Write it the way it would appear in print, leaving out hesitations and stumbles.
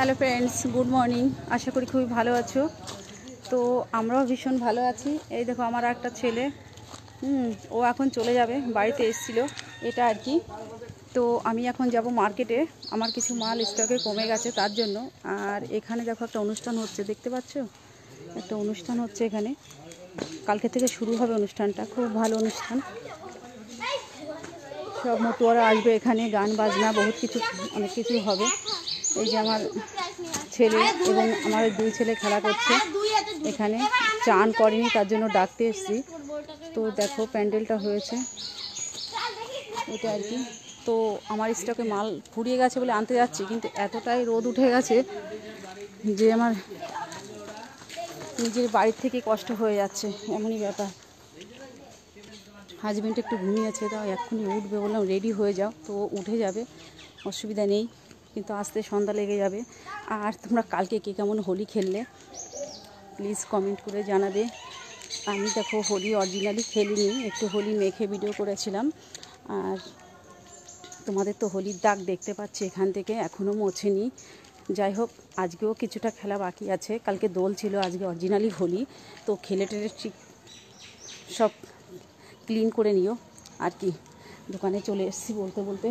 Hello friends, good morning. আশা করি খুবই ভালো আছো। তো আমরাও ভীষণ ভালো আছি। এই দেখো আমার একটা ছেলে, ও এখন চলে যাবে, বাড়িতে এসেছিলো এটা আর কি। তো আমি এখন যাব মার্কেটে, আমার কিছু মাল স্টকে কমে গেছে তার জন্য। আর এখানে দেখো একটা অনুষ্ঠান হচ্ছে, দেখতে পাচ্ছ? একটা অনুষ্ঠান হচ্ছে এখানে, কালকে থেকে শুরু হবে অনুষ্ঠানটা, খুব ভালো অনুষ্ঠান। সব মতুয়ারা আসবে এখানে, গান বাজনা বহুত কিছু, অনেক কিছু হবে। এই যে আমার ছেলে এবং আমার দুই ছেলে খেলা করছে এখানে, চান করেনি তার জন্য ডাকতে এসেছি। তো দেখো প্যান্ডেলটা হয়েছে এটা আর কি। তো আমার স্টকে মাল ফুরিয়ে গেছে বলে আনতে যাচ্ছি, কিন্তু এতটাই রোদ উঠে গেছে যে আমার নিজের বাড়ির থেকে কষ্ট হয়ে যাচ্ছে, এমনই ব্যাপার। হাজব্যান্ড একটু ঘুমিয়েছে, তাও এক্ষুনি উঠবে, বললাম রেডি হয়ে যাও, তো উঠে যাবে, অসুবিধা নেই, কিন্তু আসতে সন্ধ্যা লেগে যাবে। আর তোমরা কালকে কে কেমন হোলি খেললে প্লিজ কমেন্ট করে জানাবে। আমি দেখো হোলি অরিজিনালি খেলিনি, একটু হোলি মেখে ভিডিও করেছিলাম। আর তোমাদের তো হোলির দাগ দেখতে পাচ্ছি এখান থেকে, এখনও মোছেনি। যাই হোক, আজকেও কিছুটা খেলা বাকি আছে, কালকে দোল ছিল, আজকে অরিজিনালি হোলি। তো খেলে টেলে ঠিক সব ক্লিন করে নিও আর কি। দোকানে চলে এসেছি বলতে বলতে।